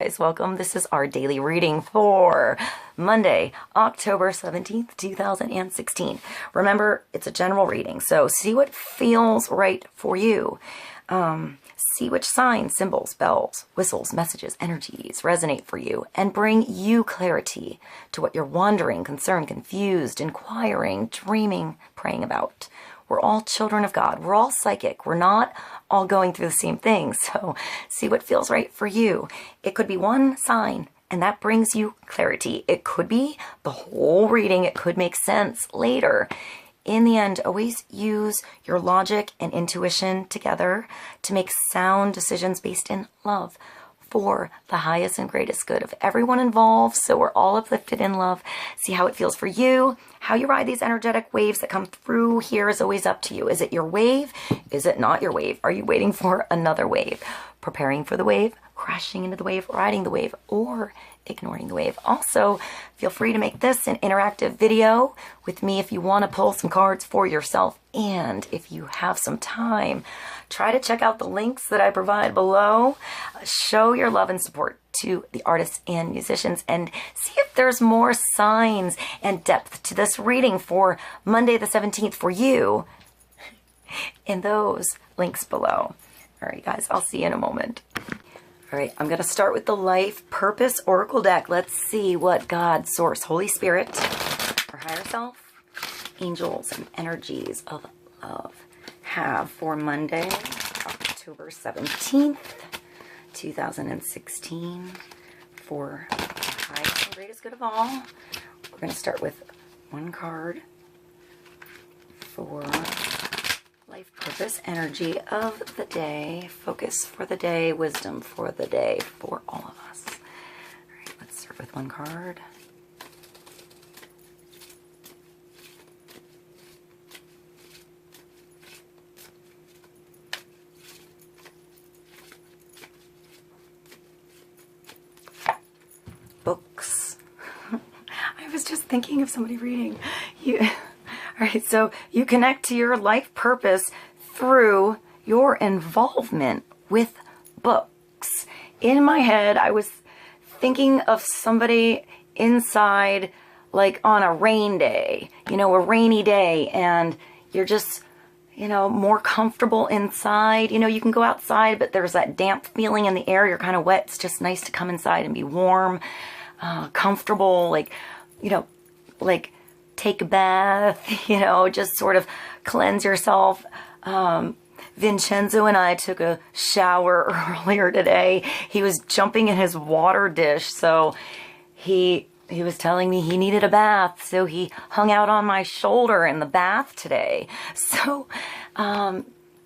guys, welcome. This is our daily reading for Monday, October 17th, 2016. Remember, it's a general reading, so see what feels right for you. See which signs, symbols, bells, whistles, messages, energies resonate for you and bring you clarity to what you're wondering, concerned, confused, inquiring, dreaming, praying about. We're all children of God. We're all psychic. We're not all going through the same thing. So see what feels right for you. It could be one sign and that brings you clarity. It could be the whole reading. It could make sense later. In the end, always use your logic and intuition together to make sound decisions based in love for the highest and greatest good of everyone involved. So we're all uplifted in love. See how it feels for you. How you ride these energetic waves that come through here is always up to you. Is it your wave? Is it not your wave? Are you waiting for another wave? Preparing for the wave, crashing into the wave, riding the wave, or ignoring the wave. Also, feel free to make this an interactive video with me if you want to pull some cards for yourself. And if you have some time, try to check out the links that I provide below. Show your love and support to the artists and musicians and see if there's more signs and depth to this reading for Monday the 17th for you in those links below. All right, guys, I'll see you in a moment. All right, I'm going to start with the Life Purpose Oracle deck. Let's see what God, Source, Holy Spirit, our higher self, angels, and energies of love have for Monday, October 17th, 2016, for the highest and greatest good of all. We're going to start with one card for Life Purpose Energy of the day, focus for the day, wisdom for the day for all of us. All right, let's start with one card. Books. I was just thinking of somebody reading. All right, so you connect to your life purpose through your involvement with books. In my head, I was thinking of somebody inside, like on a rain day, you know, a rainy day, and you're just, you know, more comfortable inside. You know, you can go outside, but there's that damp feeling in the air. You're kind of wet. It's just nice to come inside and be warm, comfortable, like, you know, like take a bath, you know, just sort of cleanse yourself. Vincenzo and I took a shower earlier today. He was jumping in his water dish, so he was telling me he needed a bath, so he hung out on my shoulder in the bath today. So I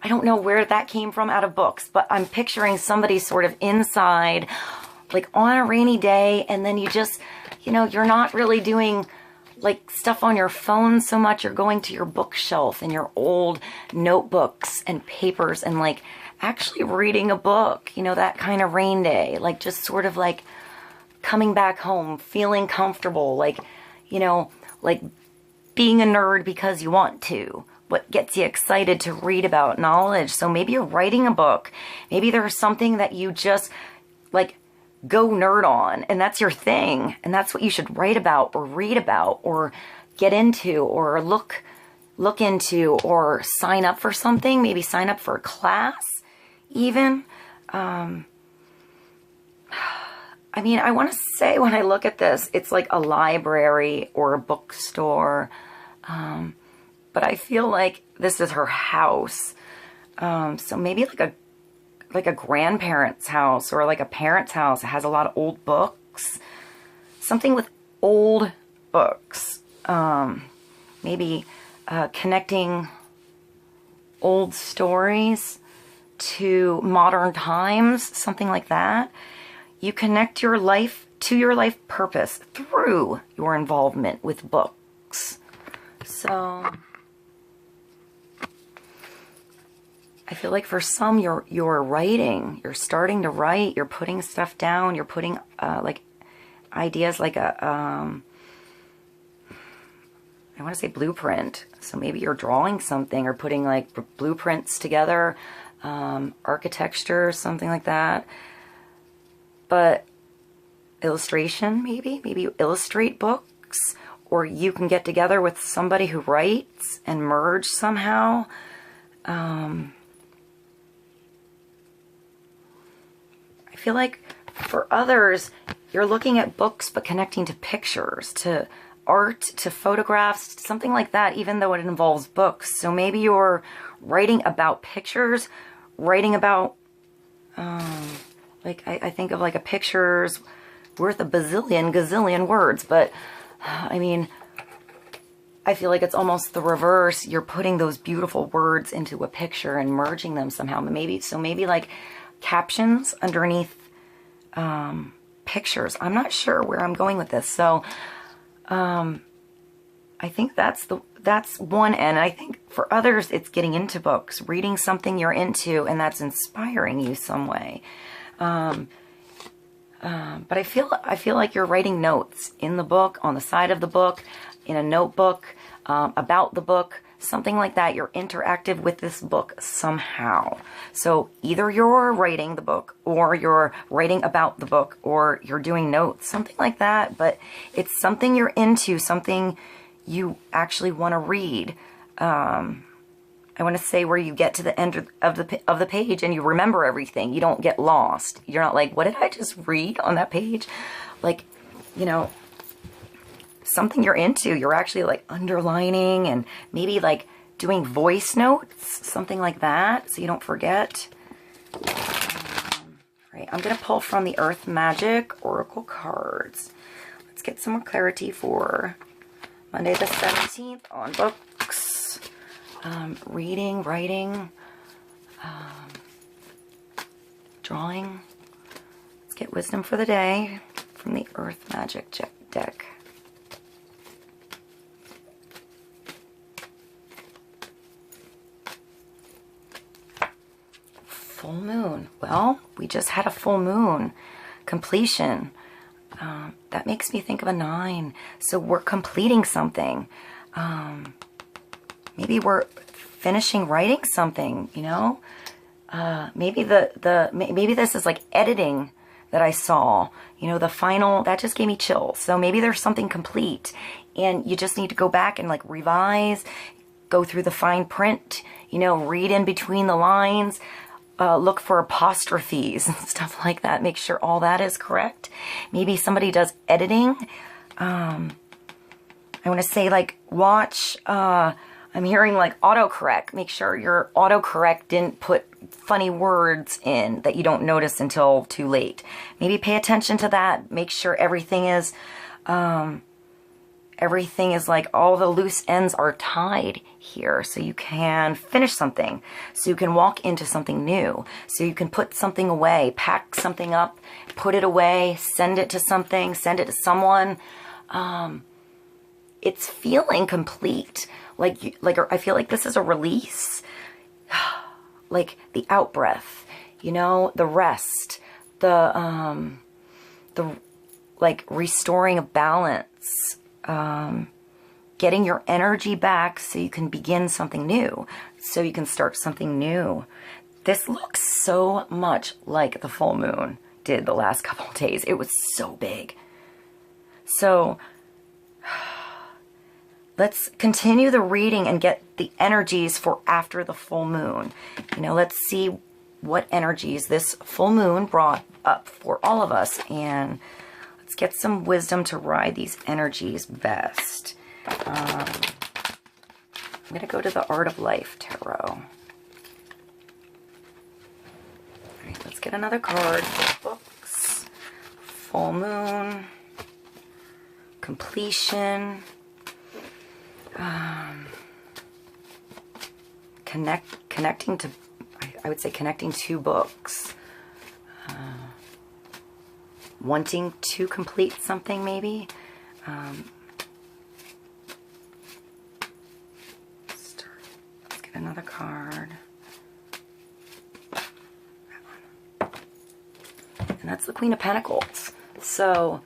don't know where that came from out of books, but I'm picturing somebody sort of inside, like on a rainy day, and then you just, you know, you're not really doing like stuff on your phone so much. You're going to your bookshelf and your old notebooks and papers and like actually reading a book, you know, that kind of rain day, like just sort of like coming back home, feeling comfortable, like, you know, like being a nerd because you want to. What gets you excited to read about knowledge. So maybe you're writing a book. Maybe there's something that you just like go nerd on, and that's your thing, and that's what you should write about or read about or get into or look into or sign up for something. Maybe sign up for a class even. I mean, I want to say when I look at this, it's like a library or a bookstore, but I feel like this is her house. So maybe like a grandparent's house or like a parent's house. It has a lot of old books. Something with old books. Maybe connecting old stories to modern times. Something like that. You connect your life to your life purpose through your involvement with books. So I feel like for some, you're writing, you're starting to write, you're putting stuff down, you're putting like ideas like a, I want to say blueprint. So maybe you're drawing something or putting like blueprints together, architecture, something like that. But illustration, maybe you illustrate books, or you can get together with somebody who writes and merge somehow. I feel like for others, you're looking at books but connecting to pictures, to art, to photographs, something like that, even though it involves books. So maybe you're writing about pictures, writing about, like, I think of like a picture's worth a gazillion words, but I mean, I feel like it's almost the reverse. You're putting those beautiful words into a picture and merging them somehow. Maybe like captions underneath pictures. I'm not sure where I'm going with this. So I think that's one end. I think for others, it's getting into books, reading something you're into, and that's inspiring you some way. But I feel like you're writing notes in the book, on the side of the book, in a notebook, about the book, something like that. You're interactive with this book somehow. So either you're writing the book, or you're writing about the book, or you're doing notes, something like that. But it's something you're into, something you actually want to read. I want to say where you get to the end of the page and you remember everything. You don't get lost. You're not like, what did I just read on that page? Like, you know, something you're into, you're actually like underlining and maybe like doing voice notes, something like that, so you don't forget. Right, I'm going to pull from the Earth Magic Oracle cards. Let's get some more clarity for Monday the 17th on books. Reading, writing, drawing. Let's get wisdom for the day from the Earth Magic deck. Full moon. Well, we just had a full moon. Completion. That makes me think of a 9. So we're completing something. Maybe we're finishing writing something, you know? Maybe maybe this is like editing that I saw, you know, the final, that just gave me chills. So maybe there's something complete and you just need to go back and like revise, go through the fine print, you know, read in between the lines, look for apostrophes and stuff like that. Make sure all that is correct. Maybe somebody does editing. I want to say like watch, I'm hearing like autocorrect. Make sure your autocorrect didn't put funny words in that you don't notice until too late. Maybe pay attention to that. Make sure everything is like all the loose ends are tied here so you can finish something. So you can walk into something new. So you can put something away, pack something up, put it away, send it to something, send it to someone. It's feeling complete. Like I feel like this is a release, like the out breath, you know, the rest, the like restoring a balance, getting your energy back so you can begin something new, so you can start something new. This looks so much like the full moon did the last couple of days. It was so big. So let's continue the reading and get the energies for after the full moon. You know, let's see what energies this full moon brought up for all of us. And let's get some wisdom to ride these energies best. I'm going to go to the Art of Life Tarot. All right, let's get another card for books. Full moon. Completion. Connecting to, I would say connecting to books. Wanting to complete something, maybe. Let's get another card. That one. And that's the Queen of Pentacles. So,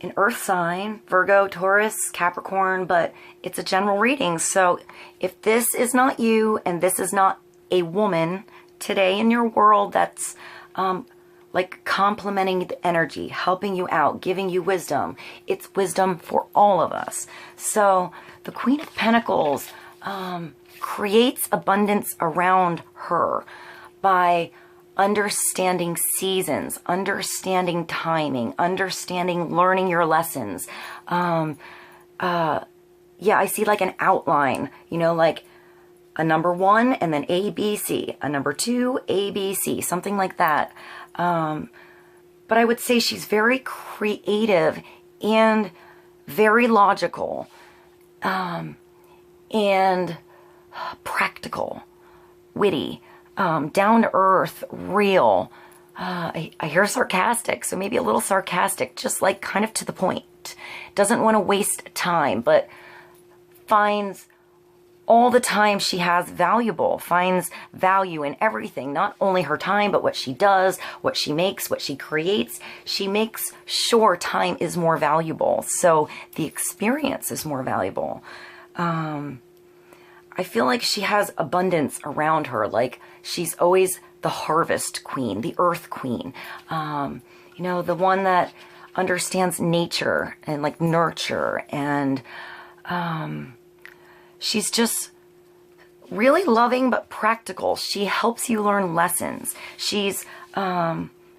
an earth sign, Virgo, Taurus, Capricorn, but it's a general reading. So if this is not you and this is not a woman today in your world that's like complementing the energy, helping you out, giving you wisdom. It's wisdom for all of us. So the Queen of Pentacles creates abundance around her by understanding seasons, understanding timing, understanding learning your lessons. Yeah, I see like an outline, you know, like a number 1 and then A, B, C, a number 2, A, B, C, something like that. But I would say she's very creative and very logical, and practical, witty, down to earth, real. I hear sarcastic, so maybe a little sarcastic, just like kind of to the point. Doesn't want to waste time, but finds all the time she has valuable, finds value in everything, not only her time, but what she does, what she makes, what she creates. She makes sure time is more valuable, so the experience is more valuable. I feel like she has abundance around her, like she's always the harvest queen, the earth queen, you know, the one that understands nature and like nurture, and she's just really loving but practical. She helps you learn lessons. She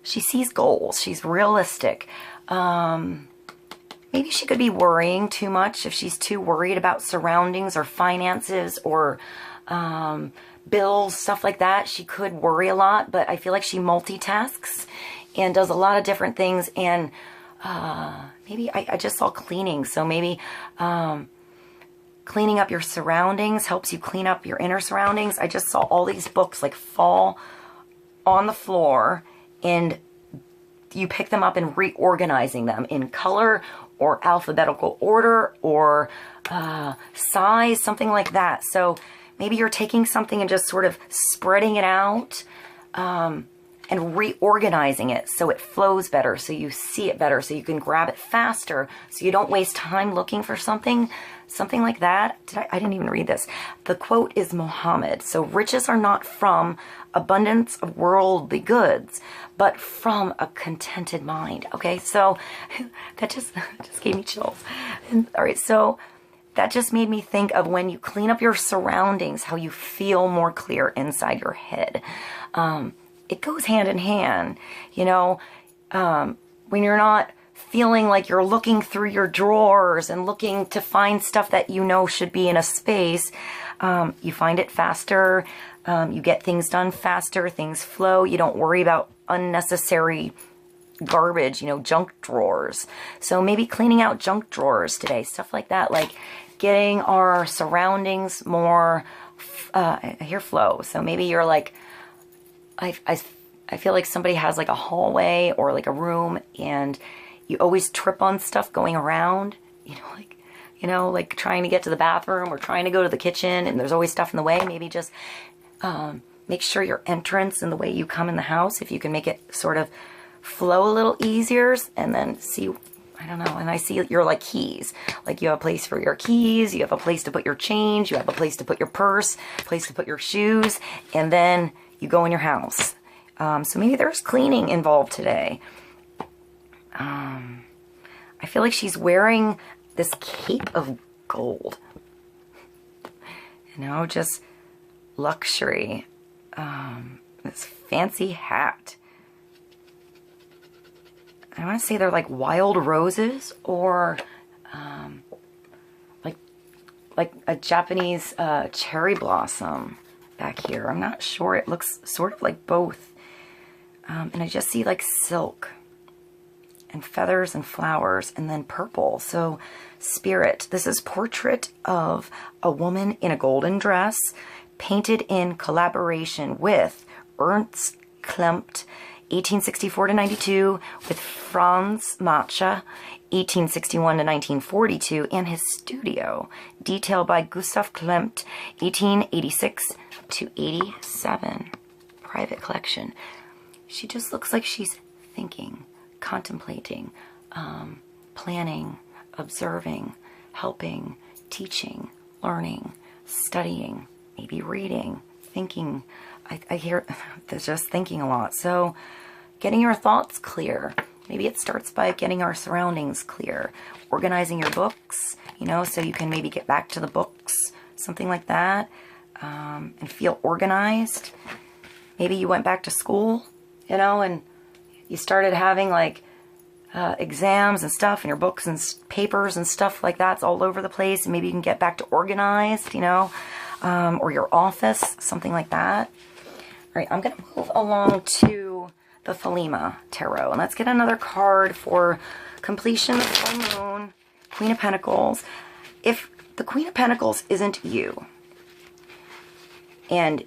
sees goals. She's realistic. Maybe she could be worrying too much if she's too worried about surroundings or finances or bills, stuff like that. She could worry a lot, but I feel like she multitasks and does a lot of different things. And maybe I just saw cleaning, so maybe cleaning up your surroundings helps you clean up your inner surroundings. I just saw all these books like fall on the floor and you pick them up and reorganizing them in color or alphabetical order or size, something like that. So maybe you're taking something and just sort of spreading it out and reorganizing it so it flows better, so you see it better, so you can grab it faster, so you don't waste time looking for something like that. I didn't even read this. The quote is Mohammed. So riches are not from abundance of worldly goods, but from a contented mind. Okay, so that just gave me chills. All right, so that just made me think of when you clean up your surroundings, how you feel more clear inside your head. It goes hand in hand, you know, when you're not feeling like you're looking through your drawers and looking to find stuff that you know should be in a space, you find it faster, you get things done faster, things flow, you don't worry about unnecessary garbage, you know, junk drawers. So maybe cleaning out junk drawers today, stuff like that, like getting our surroundings more, I hear flow. So maybe you're like, I feel like somebody has like a hallway or like a room and you always trip on stuff going around, like trying to get to the bathroom or trying to go to the kitchen and there's always stuff in the way. Maybe just make sure your entrance and the way you come in the house, if you can make it sort of flow a little easier, and then see, I don't know, and I see your like keys, like you have a place for your keys, you have a place to put your change, you have a place to put your purse, a place to put your shoes, and then you go in your house. So maybe there's cleaning involved today. I feel like she's wearing this cape of gold. You know, just luxury. This fancy hat. I want to say they're like wild roses or like a Japanese cherry blossom back here. I'm not sure. It looks sort of like both. And I just see like silk and feathers and flowers and then purple. So spirit. This is portrait of a woman in a golden dress painted in collaboration with Ernst Klimt, 1864 to 92, with Franz Matsche, 1861 to 1942, and his studio, detailed by Gustav Klimt, 1886 to 87. Private collection. She just looks like she's thinking, contemplating, planning, observing, helping, teaching, learning, studying, maybe reading, thinking. I hear there's just thinking a lot. So getting your thoughts clear. Maybe it starts by getting our surroundings clear. Organizing your books, you know, so you can maybe get back to the books, something like that, and feel organized. Maybe you went back to school, you know, and you started having like exams and stuff, and your books and papers and stuff like that's all over the place, and maybe you can get back to organized, you know, or your office, something like that. All right, I'm going to move along to the Thelema Tarot, and let's get another card for completion, full moon, Queen of Pentacles. If the Queen of Pentacles isn't you, and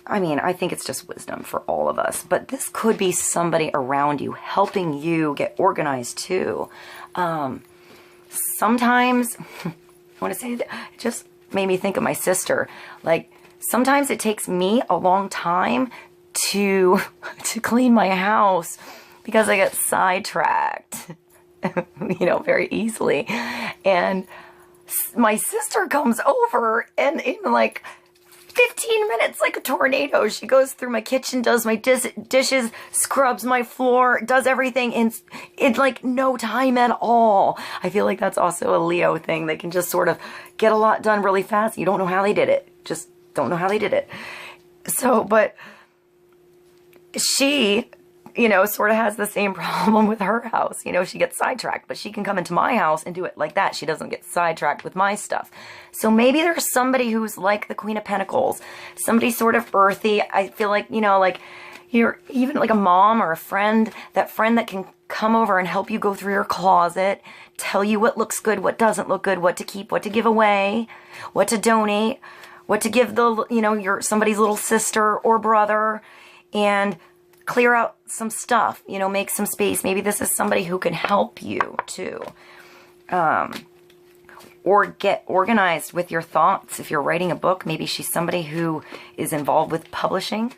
I mean, I think it's just wisdom for all of us, but this could be somebody around you helping you get organized too. Sometimes, I want to say that it just made me think of my sister. Like, sometimes it takes me a long time to clean my house because I get sidetracked, you know, very easily. And my sister comes over, and in like 15 minutes, like a tornado, she goes through my kitchen, does my dishes, scrubs my floor, does everything in like no time at all. I feel like that's also a Leo thing. They can just sort of get a lot done really fast. You don't know how they did it. Just don't know how they did it. So, but she, you know, sort of has the same problem with her house. You know, she gets sidetracked, but she can come into my house and do it like that. She doesn't get sidetracked with my stuff. So maybe there's somebody who's like the Queen of Pentacles, somebody sort of earthy. I feel like, you know, like you're even like a mom or a friend that can come over and help you go through your closet, tell you what looks good, what doesn't look good, what to keep, what to give away, what to donate, what to give the, you know, somebody's little sister or brother, and clear out some stuff, you know, make some space. Maybe this is somebody who can help you too. Or get organized with your thoughts. If you're writing a book, maybe she's somebody who is involved with publishing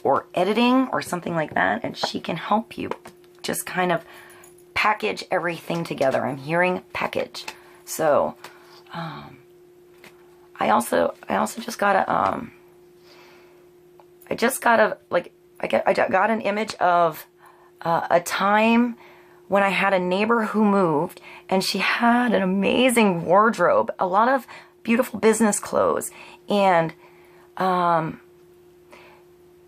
or editing or something like that, and she can help you just kind of package everything together. I'm hearing package. So, I also just got a, I got an image of a time when I had a neighbor who moved, and she had an amazing wardrobe, a lot of beautiful business clothes, and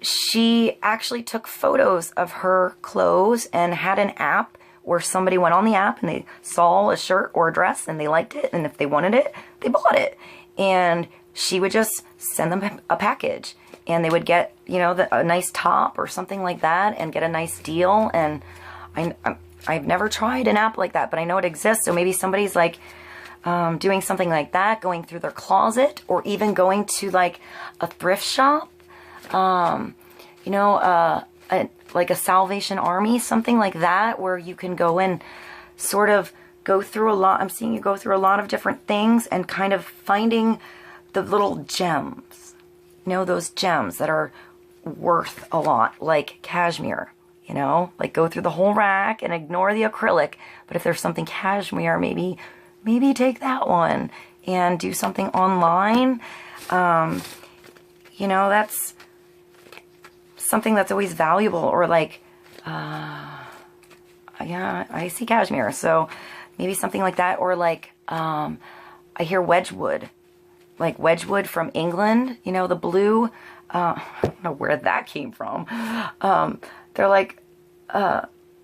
she actually took photos of her clothes and had an app where somebody went on the app and they saw a shirt or a dress and they liked it, and if they wanted it, they bought it. And she would just send them a package, and they would get, you know, a nice top or something like that and get a nice deal. And I've never tried an app like that, but I know it exists. So maybe somebody's like doing something like that, going through their closet, or even going to like a thrift shop, you know, like a Salvation Army, something like that, where you can go and sort of go through a lot. I'm seeing you go through a lot of different things and kind of finding the little gems, you know, those gems that are worth a lot, like cashmere, you know, like go through the whole rack and ignore the acrylic. But if there's something cashmere, maybe take that one and do something online. You know, that's something that's always valuable. Or like, yeah, I see cashmere. So maybe something like that. Or like, I hear Wedgwood, like Wedgwood from England, you know, the blue, I don't know where that came from. They're like,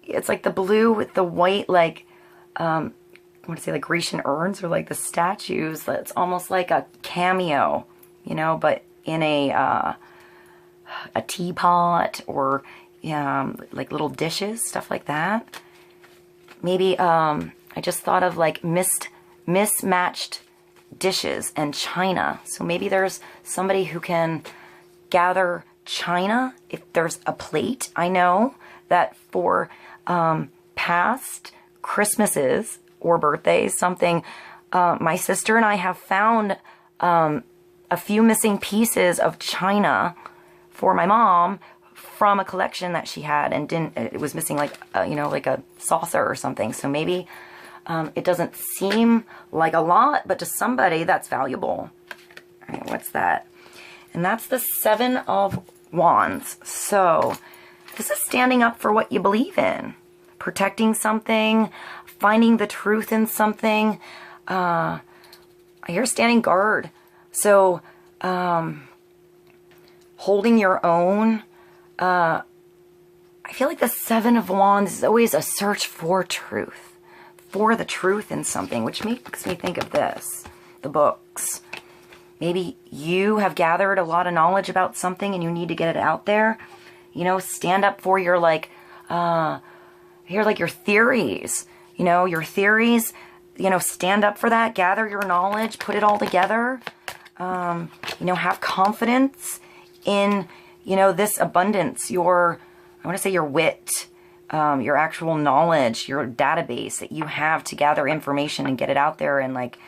it's like the blue with the white, like, I want to say like Grecian urns, or like the statues. It's almost like a cameo, you know, but in a teapot, or like little dishes, stuff like that. Maybe I just thought of like mismatched dishes and china. So maybe there's somebody who can gather china if there's a plate. I know that for past Christmases or birthdays, something, my sister and I have found a few missing pieces of china for my mom from a collection that she had, and it was missing like you know, like a saucer or something. So maybe it doesn't seem like a lot, but to somebody that's valuable. All right, what's that? And that's the 7 of Wands. So this is standing up for what you believe in, protecting something, finding the truth in something. I hear standing guard. So, holding your own. I feel like the Seven of Wands is always a search for truth, for the truth in something, which makes me think of this, the books. Maybe you have gathered a lot of knowledge about something and you need to get it out there. You know, stand up for your, like, your theories. You know, your theories, you know, stand up for that. Gather your knowledge. Put it all together. You know, have confidence in, you know, this abundance. I want to say your wit, your actual knowledge, your database that you have to gather information and get it out there and, like,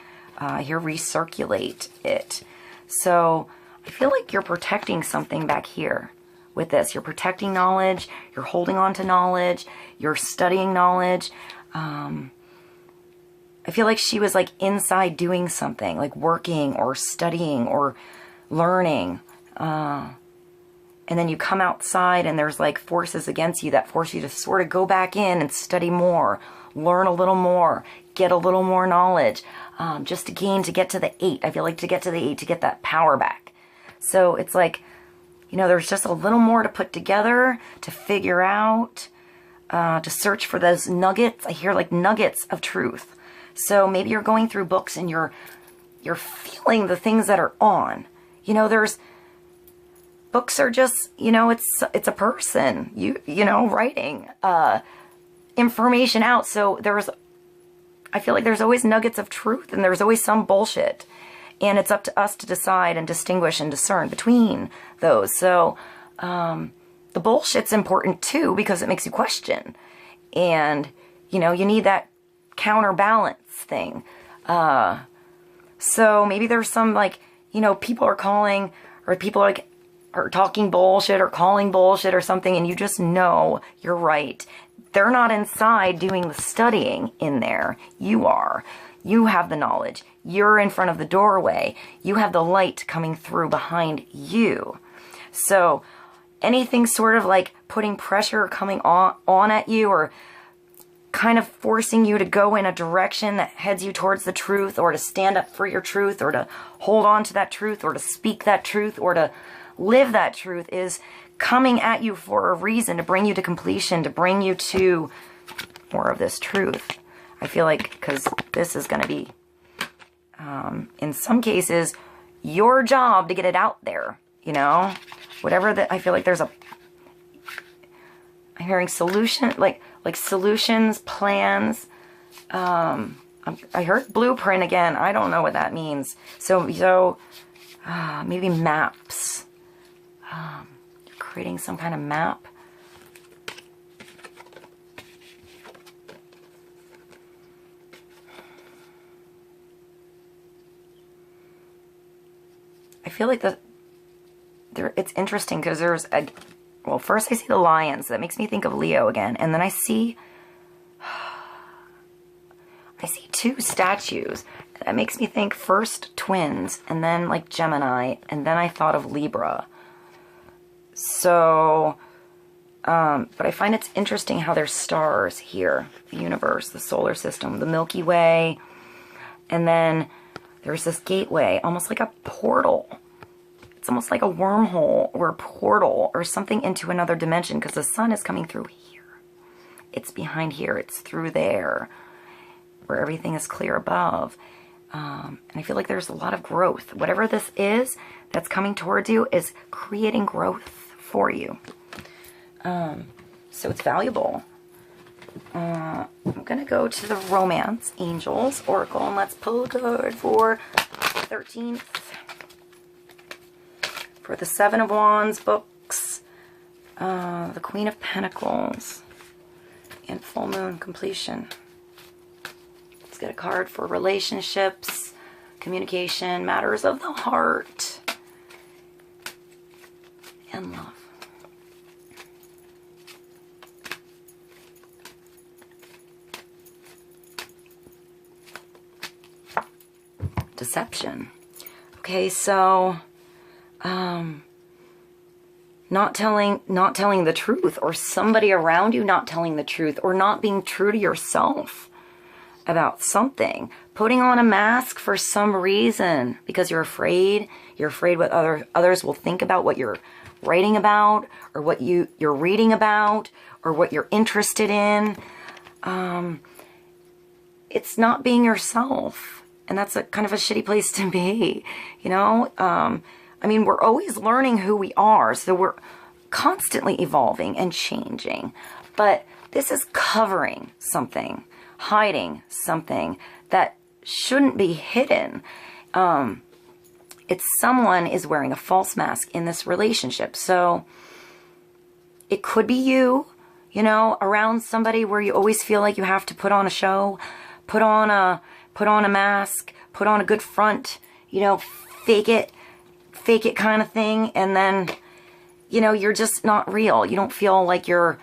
here, recirculate it. So I feel like you're protecting something back here with this. You're protecting knowledge. You're holding on to knowledge. You're studying knowledge. I feel like she was, like, inside doing something, like working or studying or learning. And then you come outside and there's, like, forces against you that force you to sort of go back in and study more, learn a little more, get a little more knowledge, just to get to the 8. I feel like to get to the 8, to get that power back. So it's like, you know, there's just a little more to put together, to figure out, to search for those nuggets. I hear, like, nuggets of truth. So maybe you're going through books and you're feeling the things that are on. You know, books are just, you know, it's a person, you know, writing information out. So I feel like there's always nuggets of truth and there's always some bullshit. And it's up to us to decide and distinguish and discern between those. So the bullshit's important too because it makes you question. And, you know, you need that counterbalance thing. So maybe there's some, like, you know, people are calling, or people are, like, are talking bullshit or calling bullshit or something, and you just know you're right. They're not inside doing the studying in there. You are. You have the knowledge. You're in front of the doorway. You have the light coming through behind you. So anything sort of like putting pressure coming on at you, or kind of forcing you to go in a direction that heads you towards the truth, or to stand up for your truth, or to hold on to that truth, or to speak that truth, or to live that truth, is coming at you for a reason, to bring you to completion, to bring you to more of this truth. I feel like, because this is going to be, in some cases, your job to get it out there, you know? Whatever that, I feel like I'm hearing solutions, plans. I heard blueprint again. I don't know what that means. So maybe maps. Creating some kind of map. I feel like it's interesting because well, first I see the lions. That makes me think of Leo again. And then I see 2 statues. That makes me think first twins, and then like Gemini, and then I thought of Libra. So, but I find it's interesting how there's stars here. The universe, the solar system, the Milky Way. And then there's this gateway, almost like a portal. It's almost like a wormhole or a portal or something into another dimension, because the sun is coming through here. It's behind here. It's through there, where everything is clear above. And I feel like there's a lot of growth. Whatever this is that's coming towards you is creating growth for you. So it's valuable. I'm going to go to the Romance Angels Oracle, and let's pull a card for 13th. For the Seven of Wands books, the Queen of Pentacles, and Full Moon Completion. Let's get a card for relationships, communication, matters of the heart, and love. Deception. Okay, so not telling the truth, or somebody around you not telling the truth, or not being true to yourself about something. Putting on a mask for some reason because you're afraid. You're afraid what others will think about what you're writing about, or what you're reading about, or what you're interested in. It's not being yourself, and that's a kind of a shitty place to be, you know. I mean, we're always learning who we are, so we're constantly evolving and changing. But this is covering something, hiding something that shouldn't be hidden. It's someone is wearing a false mask in this relationship. So it could be you know, around somebody where you always feel like you have to put on a show, put on a mask, put on a good front, you know, fake it kind of thing. And then, you know, you're just not real. You don't feel like you're,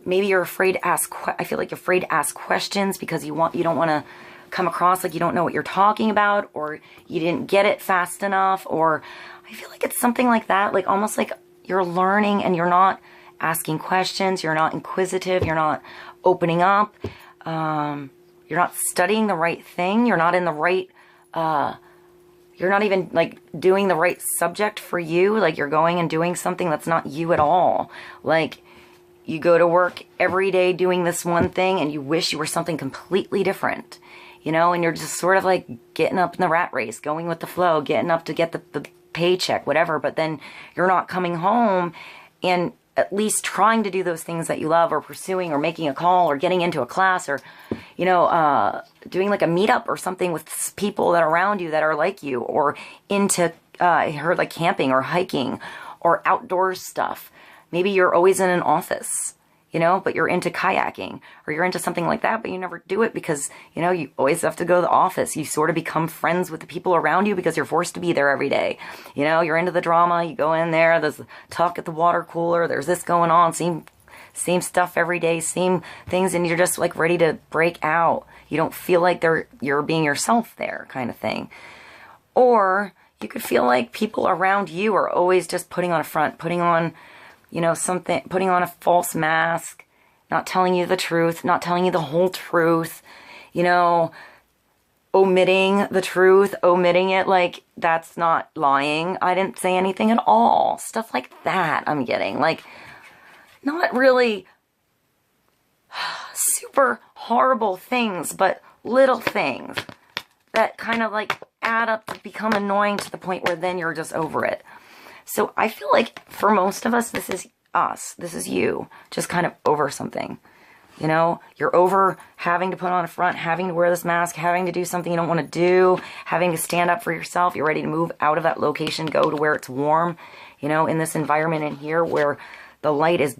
maybe you're afraid to ask, I feel like you're afraid to ask questions because you don't want to come across like you don't know what you're talking about, or you didn't get it fast enough, or I feel like it's something like that, like almost like you're learning and you're not asking questions, you're not inquisitive, you're not opening up, you're not studying the right thing, you're not in the right, you're not even like doing the right subject for you, like you're going and doing something that's not you at all. Like you go to work every day doing this one thing and you wish you were something completely different. You know, and you're just sort of like getting up in the rat race, going with the flow, getting up to get the paycheck, whatever. But then you're not coming home and at least trying to do those things that you love, or pursuing, or making a call, or getting into a class, or, you know, doing like a meetup or something with people that are around you that are like you, or into, I heard like camping or hiking or outdoor stuff. Maybe you're always in an office, you know, but you're into kayaking, or you're into something like that, but you never do it because, you know, you always have to go to the office. You sort of become friends with the people around you because you're forced to be there every day. You know, you're into the drama, you go in there, there's talk at the water cooler, there's this going on, same stuff every day, same things, and you're just like ready to break out. You don't feel like you're being yourself there, kind of thing. Or you could feel like people around you are always just putting on a front, putting on, you know, something, putting on a false mask, not telling you the truth, not telling you the whole truth, you know, omitting the truth, omitting it, like, that's not lying. I didn't say anything at all. Stuff like that I'm getting. Like, not really super horrible things, but little things that kind of like add up to become annoying to the point where then you're just over it. So I feel like for most of us, this is us. This is you. Just kind of over something. You know, you're over having to put on a front, having to wear this mask, having to do something you don't want to do, having to stand up for yourself. You're ready to move out of that location, go to where it's warm, you know, in this environment in here where the light is,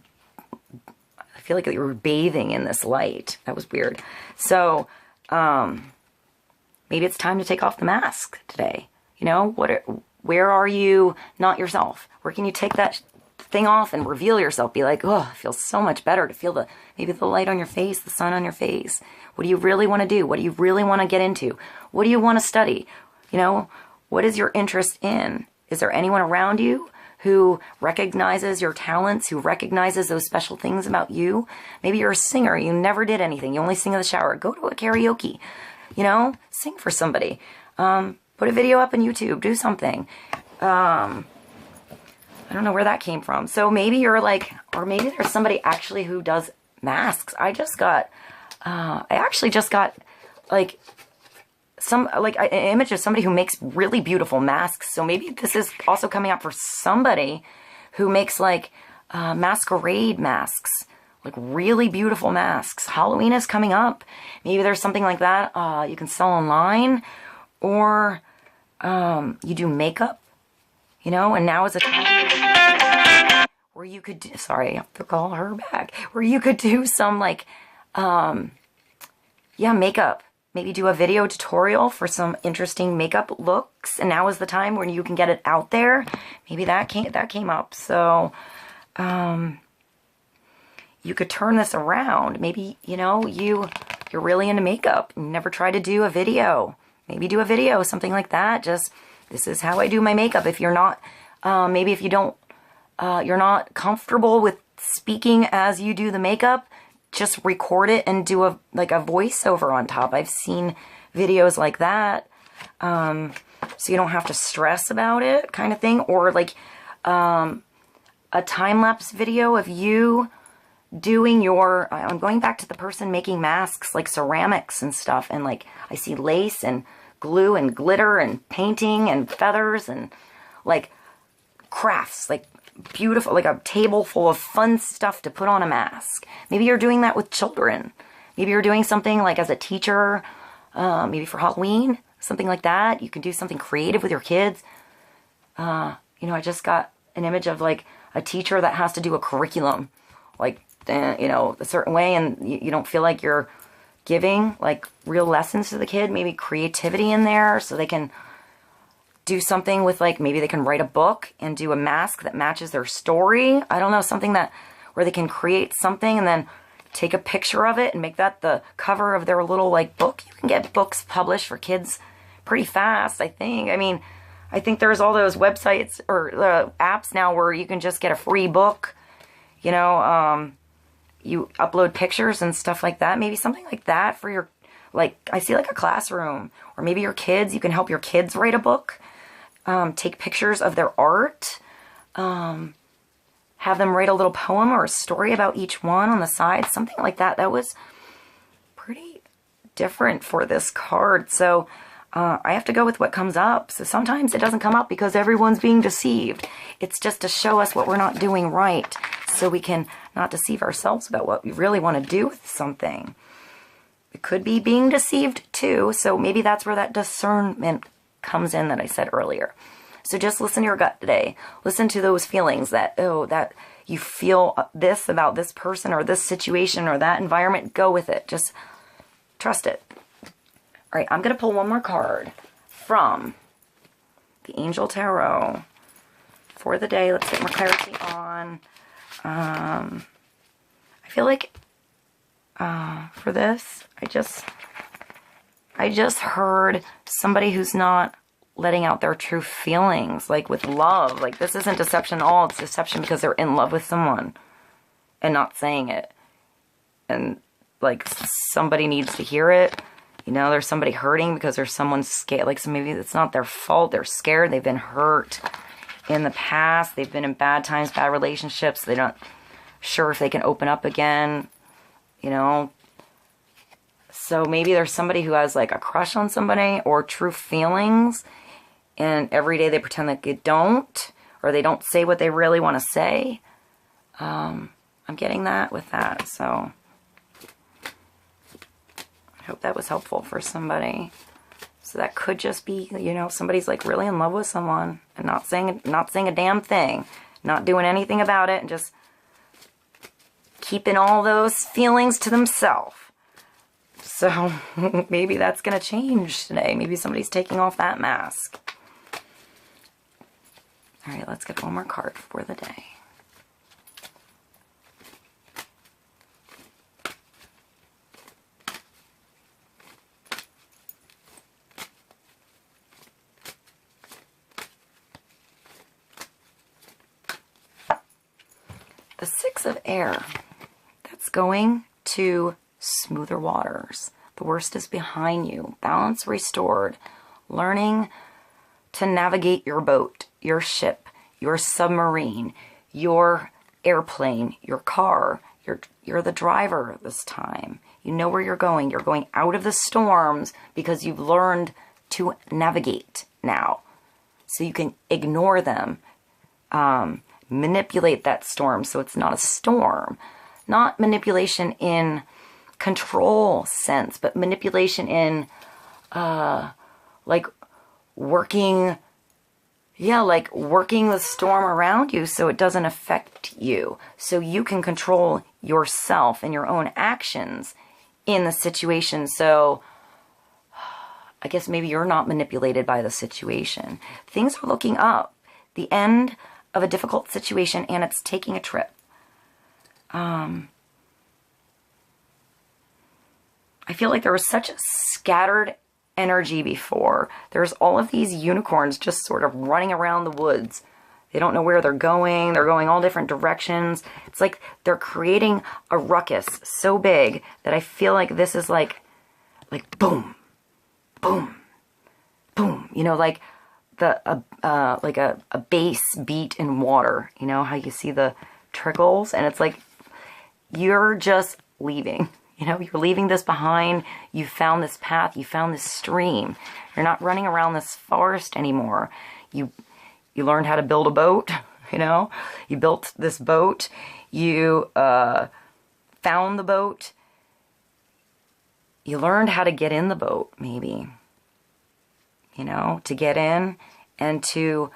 I feel like you're bathing in this light. That was weird. So, maybe it's time to take off the mask today. You know, where are you not yourself? Where can you take that thing off and reveal yourself? Be like, oh, it feels so much better to feel maybe the light on your face, the sun on your face. What do you really want to do? What do you really want to get into? What do you want to study? You know, what is your interest in? Is there anyone around you who recognizes your talents, who recognizes those special things about you? Maybe you're a singer. You never did anything. You only sing in the shower. Go to a karaoke. You know, sing for somebody. Put a video up on YouTube. Do something. I don't know where that came from. So maybe you're like, or maybe there's somebody actually who does masks. I actually just got like an image of somebody who makes really beautiful masks. So maybe this is also coming up for somebody who makes like masquerade masks, like really beautiful masks. Halloween is coming up. Maybe there's something like that you can sell online. Or you do makeup, you know, and now is a time where you could do, sorry, I have to call her back, where you could do some like, makeup. Maybe do a video tutorial for some interesting makeup looks, and now is the time when you can get it out there. Maybe that came up. So, you could turn this around. Maybe, you know, you're really into makeup. You never tried to do a video. Maybe do a video, something like that. Just, this is how I do my makeup. If you're not, maybe if you don't you're not comfortable with speaking as you do the makeup, just record it and do a voiceover on top. I've seen videos like that. So you don't have to stress about it, kind of thing. Or like a time-lapse video of you doing your, I'm going back to the person making masks, like ceramics and stuff, and like I see lace and glue and glitter and painting and feathers and like crafts, like beautiful, like a table full of fun stuff to put on a mask. Maybe you're doing that with children. Maybe you're doing something like as a teacher, maybe for Halloween, something like that. You can do something creative with your kids. You know, I just got an image of like a teacher that has to do a curriculum, like, you know, a certain way, and you don't feel like you're giving like real lessons to the kid. Maybe creativity in there so they can do something with, like, maybe they can write a book and do a mask that matches their story. I don't know, something that where they can create something and then take a picture of it and make that the cover of their little like book. You can get books published for kids pretty fast, I think. I mean, I think there's all those websites or apps now where you can just get a free book, you know, you upload pictures and stuff like that. Maybe something like that for your, like, I see like a classroom, or maybe your kids, you can help your kids write a book, take pictures of their art, have them write a little poem or a story about each one on the side, something like that. That was pretty different for this card. So I have to go with what comes up. So sometimes it doesn't come up because everyone's being deceived. It's just to show us what we're not doing right, so we can not deceive ourselves about what we really want to do with something. It could be being deceived too, so maybe that's where that discernment comes in that I said earlier. So just listen to your gut today. Listen to those feelings that, oh, that you feel this about this person or this situation or that environment. Go with it. Just trust it. All right, I'm going to pull one more card from the Angel Tarot for the day. Let's get more clarity on. I feel like for this, I just heard somebody who's not letting out their true feelings, like with love. Like, this isn't deception at all. It's deception because they're in love with someone and not saying it. And like, somebody needs to hear it. You know, there's somebody hurting because there's someone scared. Like, so maybe it's not their fault. They're scared. They've been hurt in the past. They've been in bad times, bad relationships. They're not sure if they can open up again, you know. So maybe there's somebody who has like a crush on somebody or true feelings, and every day they pretend like they don't, or they don't say what they really want to say. I'm getting that with that, so I hope that was helpful for somebody. So that could just be, you know, somebody's like really in love with someone and not saying a damn thing, not doing anything about it, and just keeping all those feelings to themselves. So maybe that's going to change today. Maybe somebody's taking off that mask. All right, let's get one more card for the day. The Six of Air. That's going to smoother waters. The worst is behind you. Balance restored. Learning to navigate your boat, your ship, your submarine, your airplane, your car. You're the driver this time. You know where you're going. You're going out of the storms because you've learned to navigate now. So you can ignore them. Manipulate that storm so it's not a storm. Not manipulation in control sense, but manipulation in like working the storm around you so it doesn't affect you, so you can control yourself and your own actions in the situation. So I guess maybe you're not manipulated by the situation. Things are looking up. The end of a difficult situation, and it's taking a trip. I feel like there was such a scattered energy before. There's all of these unicorns just sort of running around the woods. They don't know where they're going. They're going all different directions. It's like they're creating a ruckus so big that I feel like this is like boom, boom, boom. You know, like like a bass beat in water. You know how you see the trickles, and it's like you're just leaving. You know, you're leaving this behind. You found this path. You found this stream. You're not running around this forest anymore. You learned how to build a boat. You know, you built this boat. You found the boat. You learned how to get in the boat, maybe. You know, to get in and to...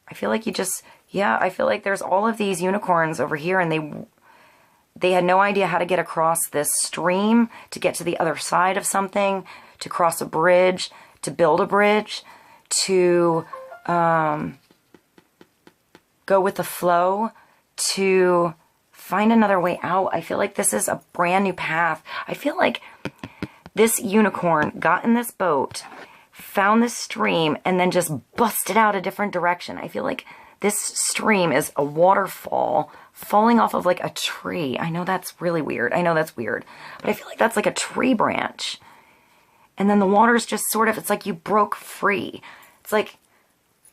I feel like you just... Yeah, I feel like there's all of these unicorns over here, and they had no idea how to get across this stream, to get to the other side of something, to cross a bridge, to build a bridge, to go with the flow, to find another way out. I feel like this is a brand new path. I feel like this unicorn got in this boat, found this stream, and then just busted out a different direction. I feel like this stream is a waterfall falling off of like a tree. I know that's really weird. I know that's weird. But I feel like that's like a tree branch. And then the water's just sort of, it's like you broke free. It's like,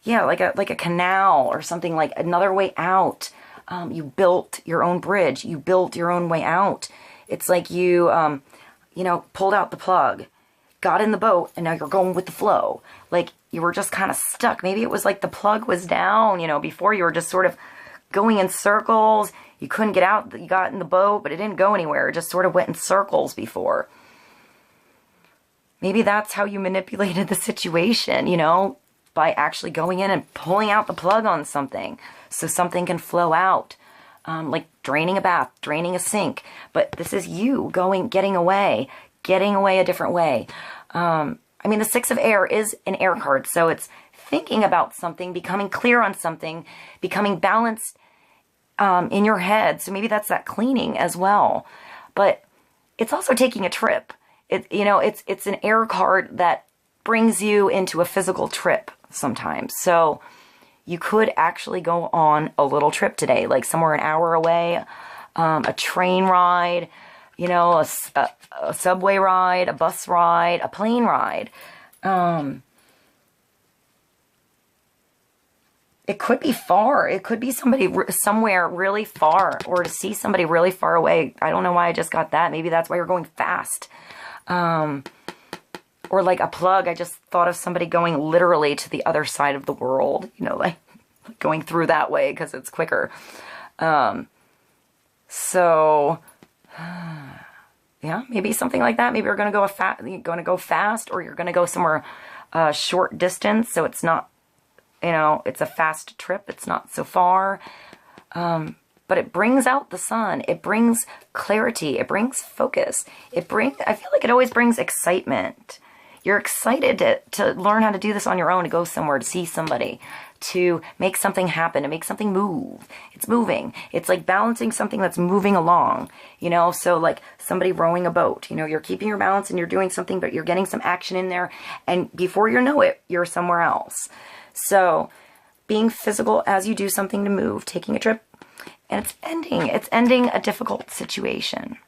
yeah, like a canal or something, like another way out. You built your own bridge. You built your own way out. It's like you, you know, pulled out the plug, got in the boat, and now you're going with the flow. Like you were just kind of stuck. Maybe it was like the plug was down, you know, before you were just sort of going in circles. You couldn't get out. You got in the boat, but it didn't go anywhere. It just sort of went in circles before. Maybe that's how you manipulated the situation, you know, by actually going in and pulling out the plug on something so something can flow out. Like draining a bath, draining a sink. But this is you getting away a different way. I mean, the Six of Air is an air card, so it's thinking about something, becoming clear on something, becoming balanced in your head. So maybe that's that cleaning as well. But it's also taking a trip. You know, it's an air card that brings you into a physical trip sometimes. So you could actually go on a little trip today, like somewhere an hour away, a train ride, you know, a subway ride, a bus ride, a plane ride. It could be far. It could be somewhere really far, or to see somebody really far away. I don't know why I just got that. Maybe that's why you're going fast. Or like a plug. I just thought of somebody going literally to the other side of the world, you know, like going through that way because it's quicker. So yeah, maybe something like that. Maybe you're going to go fast, or you're going to go somewhere short distance. So it's not, you know, it's a fast trip. It's not so far. But it brings out the sun. It brings clarity. It brings focus. I feel like it always brings excitement. You're excited to learn how to do this on your own, to go somewhere, to see somebody, to make something happen, to make something move. It's moving. It's like balancing something that's moving along, you know? So like somebody rowing a boat, you know, you're keeping your balance and you're doing something, but you're getting some action in there. And before you know it, you're somewhere else. So being physical as you do something to move, taking a trip, and it's ending a difficult situation.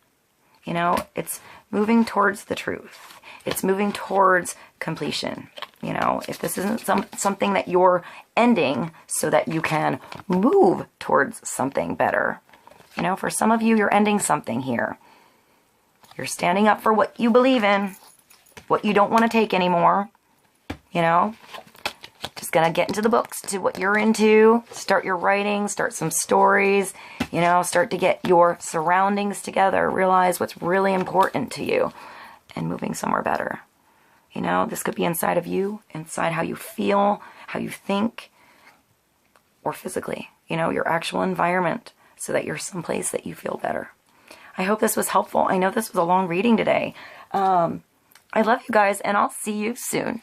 You know, it's moving towards the truth. It's moving towards completion. You know, if this isn't something that you're ending so that you can move towards something better. You know, for some of you, you're ending something here. You're standing up for what you believe in, what you don't want to take anymore. You know, just gonna get into the books, to what you're into, start your writing, start some stories, you know, start to get your surroundings together, realize what's really important to you, and moving somewhere better. You know, this could be inside of you, inside how you feel, how you think, or physically, you know, your actual environment, so that you're someplace that you feel better. I hope this was helpful. I know this was a long reading today. I love you guys, and I'll see you soon.